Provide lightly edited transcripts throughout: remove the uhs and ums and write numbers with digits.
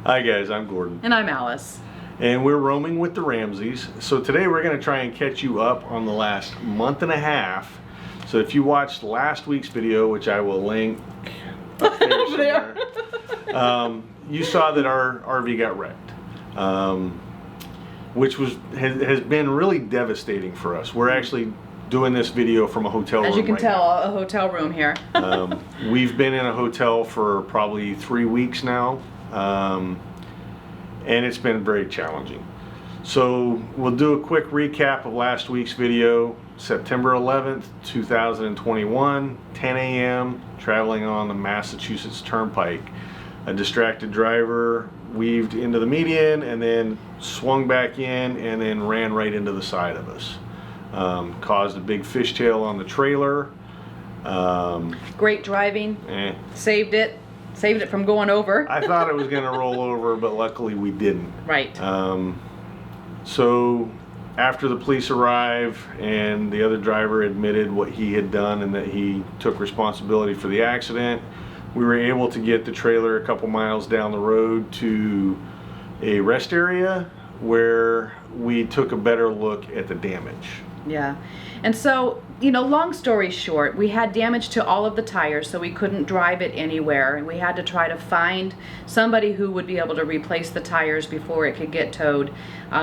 Hi guys, I'm Gordon. And I'm Alice. And we're roaming with the Ramsays. So today we're going to try and catch you up on the last month and a half. So if you watched last week's video, which I will link up there somewhere, you saw that our RV got wrecked, which has been really devastating for us. We're actually doing this video from a hotel room. As you can right tell, now. a hotel room here. We've been in a hotel for probably 3 weeks now, and it's been very challenging. So we'll do a quick recap of last week's video. September 11th, 2021, 10 a.m., traveling on the Massachusetts Turnpike. A distracted driver weaved into the median and then swung back in and then ran right into the side of us. Caused a big fishtail on the trailer. Great driving. Saved it from going over. I thought it was going to roll over, but luckily we didn't. Right. So after the police arrived and the other driver admitted what he had done and that he took responsibility for the accident, we were able to get the trailer a couple miles down the road to a rest area where we took a better look at the damage. Yeah. And so, long story short, we had damage to all of the tires, so we couldn't drive it anywhere. And we had to try to find somebody who would be able to replace the tires before it could get towed.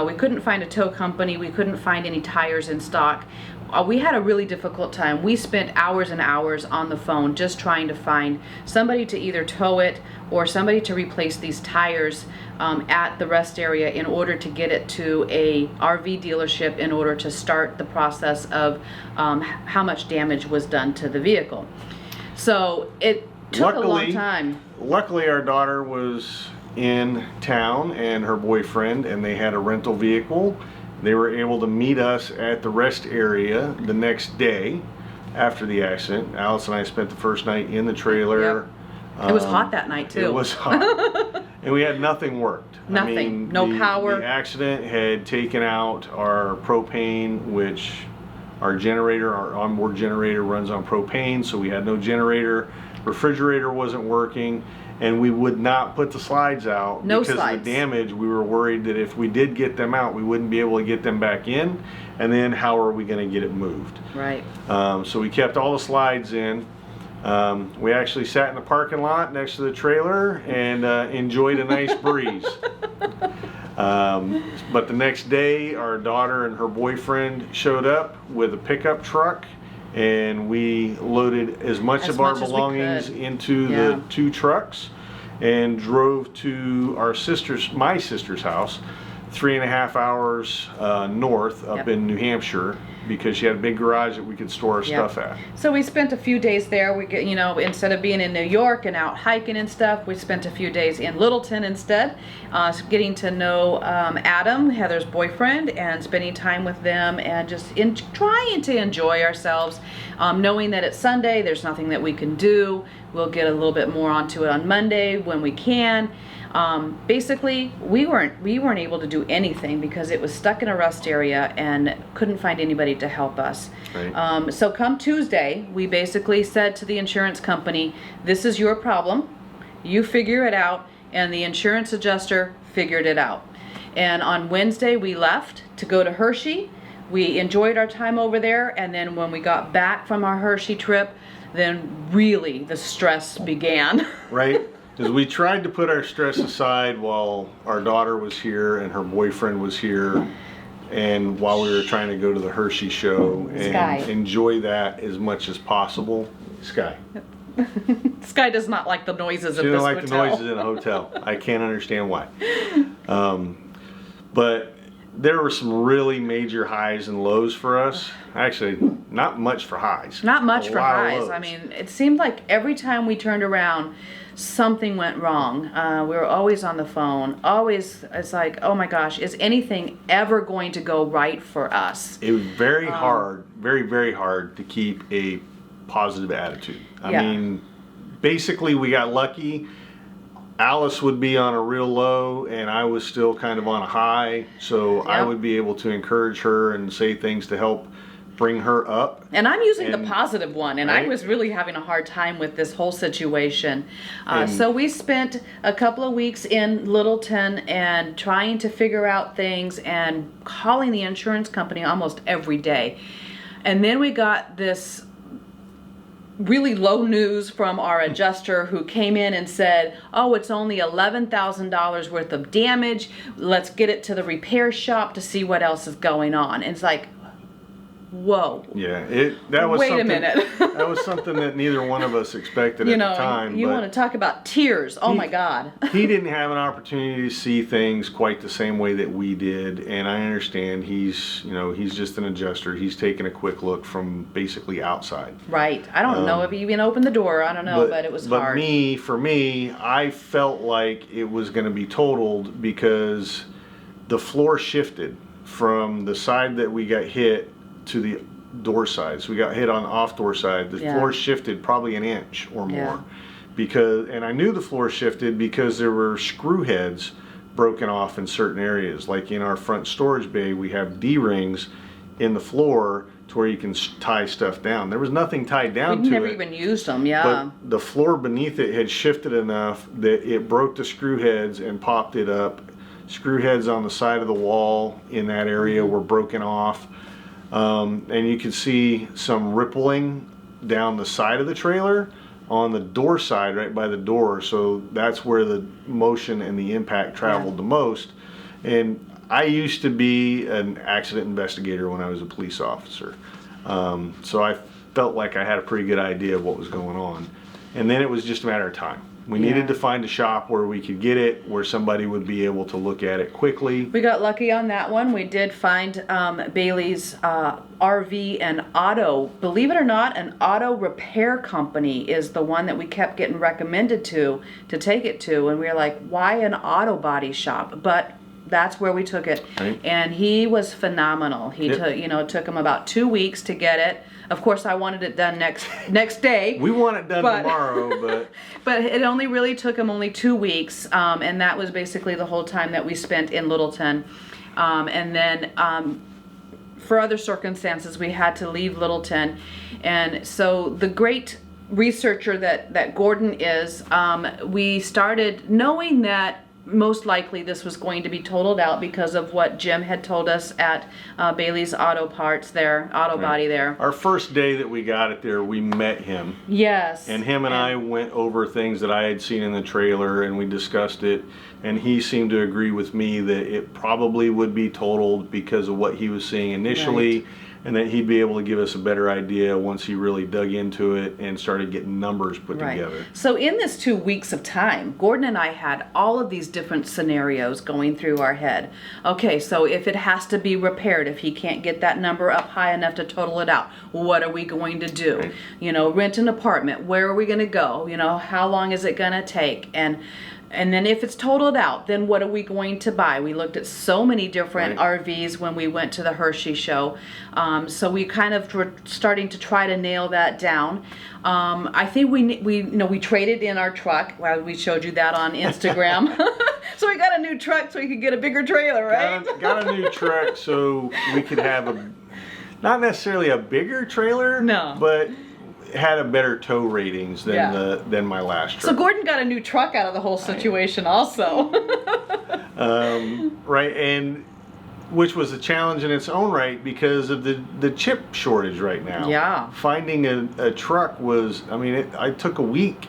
We couldn't find a tow company. We couldn't find any tires in stock. We had a really difficult time. We spent hours and hours on the phone just trying to find somebody to either tow it or somebody to replace these tires at the rest area in order to get it to a RV dealership in order to start the process of how much damage was done to the vehicle. So it took a long time. Luckily our daughter was in town and her boyfriend, and they had a rental vehicle. They were able to meet us at the rest area the next day after the accident. Alice and I spent the first night in the trailer. Yep. It was hot that night too. It was hot. And we had nothing worked. Nothing. I mean, no power. The accident had taken out our propane, which our generator, our onboard generator runs on propane, so we had no generator. Refrigerator wasn't working. And we would not put the slides out because of the damage. We were worried that if we did get them out, we wouldn't be able to get them back in. And then how are we going to get it moved? Right. So we kept all the slides in. We actually sat in the parking lot next to the trailer and enjoyed a nice breeze. But the next day, our daughter and her boyfriend showed up with a pickup truck. And we loaded as much of our belongings into the 2 trucks and drove to my sister's house, 3.5 hours north up in New Hampshire, because she had a big garage that we could store our stuff at. So we spent a few days there. We get, instead of being in New York and out hiking and stuff, we spent a few days in Littleton instead, getting to know Adam, Heather's boyfriend, and spending time with them and just trying to enjoy ourselves, knowing that it's Sunday, there's nothing that we can do. We'll get a little bit more onto it on Monday when we can. Basically, we weren't able to do anything because it was stuck in a rust area and couldn't find anybody to help us. Right. So come Tuesday, we basically said to the insurance company, this is your problem, you figure it out, and the insurance adjuster figured it out. And on Wednesday we left to go to Hershey. We enjoyed our time over there, and then when we got back from our Hershey trip, then really the stress began. Right. Because we tried to put our stress aside while our daughter was here and her boyfriend was here, and while we were trying to go to the Hershey show and enjoy that as much as possible. Sky. Sky does not like the noises of this hotel. She doesn't like the noises in a hotel. I can't understand why. But there were some really major highs and lows for us. Actually, not much for highs. Not much for highs. I mean, it seemed like every time we turned around, something went wrong. We were always on the phone. Always, it's like, oh my gosh, is anything ever going to go right for us? It was very hard, very, very hard to keep a positive attitude. I mean, basically we got lucky. Alice would be on a real low and I was still kind of on a high, so I would be able to encourage her and say things to help bring her up. And I'm using the And- positive one, and I right? was really having a hard time with this whole situation. So we spent a couple of weeks in Littleton and trying to figure out things and calling the insurance company almost every day. And then we got this really low news from our adjuster, who came in and said, oh, it's only $11,000 worth of damage. Let's get it to the repair shop to see what else is going on. And it's like, whoa. Yeah, that was Wait a something, minute. that was something that neither one of us expected You at know, the time. you but want to talk about tears. Oh he- my God. he didn't have an opportunity to see things quite the same way that we did, and I understand he's just an adjuster. He's taking a quick look from basically outside. Right. I don't know if he even opened the door. I don't know, but it was hard. For me, I felt like it was going to be totaled because the floor shifted from the side that we got hit to the door side. So we got hit on the off door side. The floor shifted probably an inch or more. And I knew the floor shifted because there were screw heads broken off in certain areas. Like in our front storage bay, we have D-rings in the floor to where you can tie stuff down. There was nothing tied down We've to never it. even used them, yeah. But the floor beneath it had shifted enough that it broke the screw heads and popped it up. Screw heads on the side of the wall in that area were broken off. And you can see some rippling down the side of the trailer on the door side, right by the door. So that's where the motion and the impact traveled the most. And I used to be an accident investigator when I was a police officer. So I felt like I had a pretty good idea of what was going on. And then it was just a matter of time. We needed to find a shop where we could get it, where somebody would be able to look at it quickly. We got lucky on that one. We did find Bailey's RV and auto. Believe it or not, an auto repair company is the one that we kept getting recommended to take it to. And we were like, why an auto body shop? But that's where we took it. Right. And he was phenomenal. He took him about 2 weeks to get it. Of course, I wanted it done next day. We want it done tomorrow, but... But it only really took him 2 weeks, and that was basically the whole time that we spent in Littleton. And then for other circumstances, we had to leave Littleton. And so the great researcher that Gordon is, we started knowing that most likely this was going to be totaled out because of what Jim had told us at Bailey's Auto Body there. Our first day that we got it there, we met him. Yes. And him and I went over things that I had seen in the trailer, and we discussed it. And he seemed to agree with me that it probably would be totaled because of what he was seeing initially. Right. And that he'd be able to give us a better idea once he really dug into it and started getting numbers put together. So in this 2 weeks of time, Gordon and I had all of these different scenarios going through our head. Okay, so if it has to be repaired, if he can't get that number up high enough to total it out, what are we going to do? Right. Rent an apartment. Where are we going to go? How long is it going to take? And then if it's totaled out, then what are we going to buy? We looked at so many different RVs when we went to the Hershey show. So we kind of were starting to try to nail that down. I think we traded in our truck. Well, we showed you that on Instagram. So we got a new truck so we could get a bigger trailer, right? Got a new truck so we could have not necessarily a bigger trailer, but had a better tow ratings than my last truck. So Gordon got a new truck out of the whole situation also. Right, and which was a challenge in its own right because of the chip shortage right now. Yeah. Finding a truck was, I took a week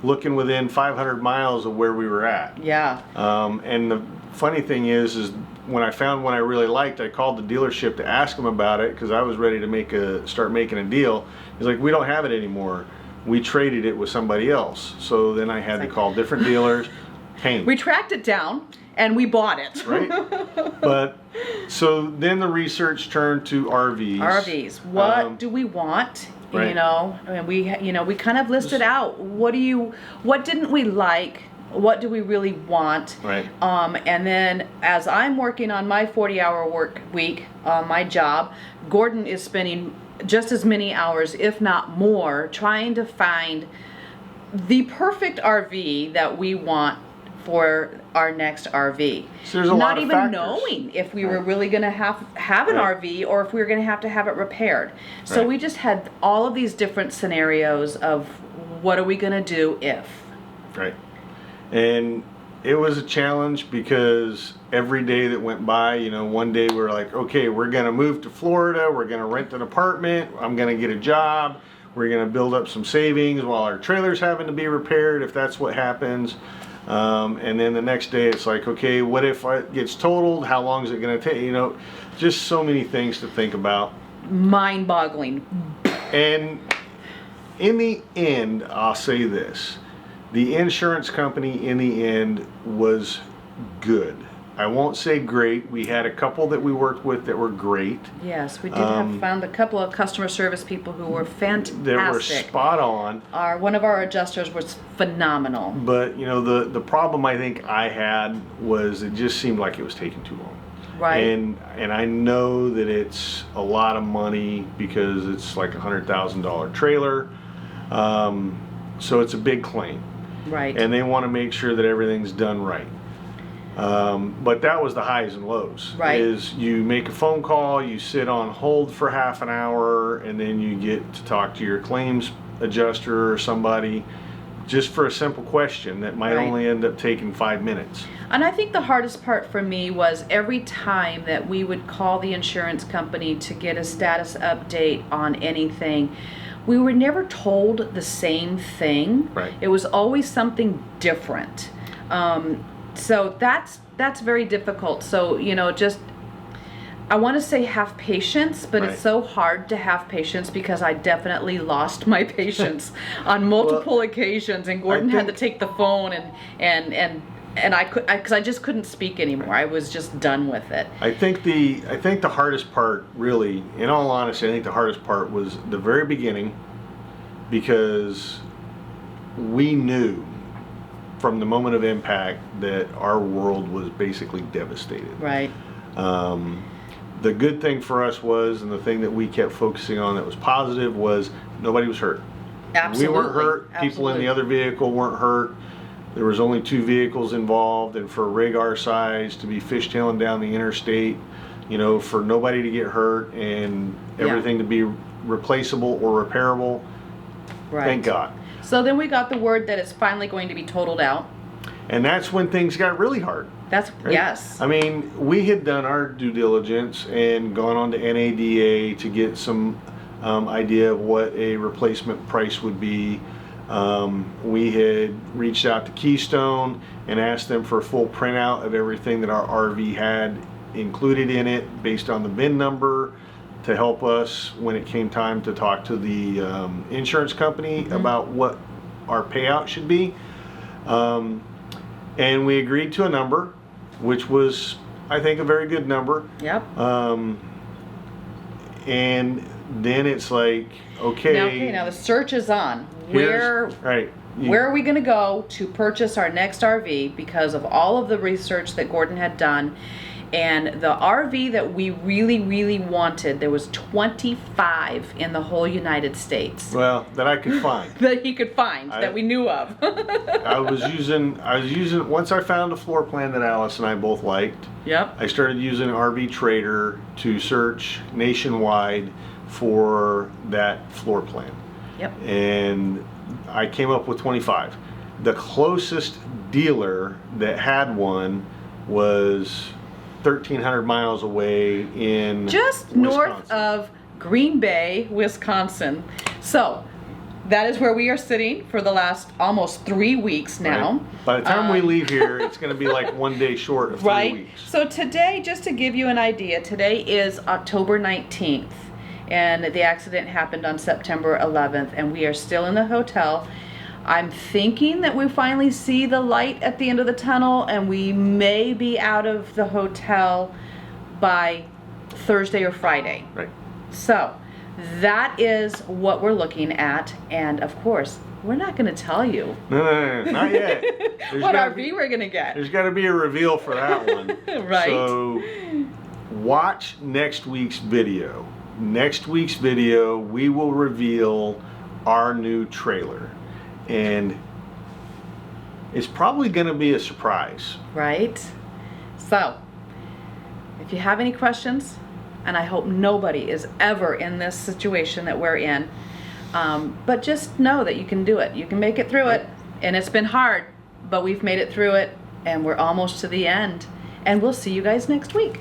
looking within 500 miles of where we were at. Yeah. And the funny thing is when I found one I really liked, I called the dealership to ask them about it because I was ready to start making a deal. He's like, we don't have it anymore. We traded it with somebody else. So then I had to call different dealers. Pain. We tracked it down and we bought it. Right. But so then the research turned to RVs. RVs. What do we want? Right. And we kind of listed out what didn't we like? What do we really want? Right. And then as I'm working on my 40-hour work week, my job, Gordon is spending just as many hours, if not more, trying to find the perfect RV that we want for our next RV. So there's a Not lot of even factors. knowing if we were really going to have an Right. RV or if we were going to have it repaired. So Right. we just had all of these different scenarios of what are we going to do if. Right. And it was a challenge because every day that went by, you know, one day we were like, okay, we're going to move to Florida. We're going to rent an apartment. I'm going to get a job. We're going to build up some savings while our trailer's having to be repaired if that's what happens. And then the next day it's like, okay, what if it gets totaled? How long is it going to take? You know, just so many things to think about. Mind-boggling. And in the end, I'll say this. The insurance company in the end was good. I won't say great. We had a couple that we worked with that were great. Yes, we did have found a couple of customer service people who were fantastic. That were spot on. One of our adjusters was phenomenal. But you know, the problem I think I had was it just seemed like it was taking too long. Right. And I know that it's a lot of money because it's like $100,000 trailer. So it's a big claim. Right. And they want to make sure that everything's done right. But that was the highs and lows. Right. Is you make a phone call, you sit on hold for half an hour, and then you get to talk to your claims adjuster or somebody just for a simple question that might Right. only end up taking 5 minutes. And I think the hardest part for me was every time that we would call the insurance company to get a status update on anything, we were never told the same thing. Right. It was always something different. So that's very difficult. So, you know, just, I want to say have patience, but Right. it's so hard to have patience because I definitely lost my patience on multiple occasions, and Gordon had to think- take the phone and because I just couldn't speak anymore. I was just done with it. I think the hardest part, really, in all honesty, I think the hardest part was the very beginning, because we knew from the moment of impact that our world was basically devastated. Right. The good thing for us was, and the thing that we kept focusing on that was positive, was nobody was hurt. Absolutely. We weren't hurt. People in the other vehicle weren't hurt. There was only 2 vehicles involved, and for a rig our size to be fishtailing down the interstate, you know, for nobody to get hurt and everything to be replaceable or repairable, Right. thank God. So then we got the word that it's finally going to be totaled out. And that's when things got really hard. That's Right? yes. I mean, we had done our due diligence and gone on to NADA to get some idea of what a replacement price would be. We had reached out to Keystone and asked them for a full printout of everything that our RV had included in it based on the VIN number to help us when it came time to talk to the insurance company about what our payout should be. And we agreed to a number, which was, I think, a very good number. Yep. And then it's like, okay. Now the search is on. Here's- Where are we going to go to purchase our next RV because of all of the research that Gordon had done? And the RV that we really, really wanted, there was 25 in the whole United States Well, that I could find. that he could find, that we knew of. I was using, once I found a floor plan that Alice and I both liked, Yep. I started using RV Trader to search nationwide for that floor plan. Yep. And I came up with 25. The closest dealer that had one was 1,300 miles away in Just Wisconsin. north of Green Bay, Wisconsin. So that is where we are sitting for the last almost 3 weeks now. Right. By the time we leave here, it's going to be like 1 day short of 3 Right. weeks. So today, just to give you an idea, today is October 19th, and the accident happened on September 11th, and we are still in the hotel. I'm thinking that we finally see the light at the end of the tunnel, and we may be out of the hotel by Thursday or Friday. Right. So that is what we're looking at, and of course, we're not going to tell you No, not yet. what RV we're going to get. There's got to be a reveal for that one. Right. So watch next week's video. Next week's video, we will reveal our new trailer. And is probably going to be a surprise. Right? So, if you have any questions, and I hope nobody is ever in this situation that we're in, but just know that you can do it. You can make it through it, and it's been hard, but we've made it through it, and we're almost to the end. And we'll see you guys next week.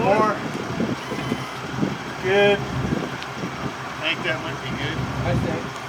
More. Good. I think that might be good. I think.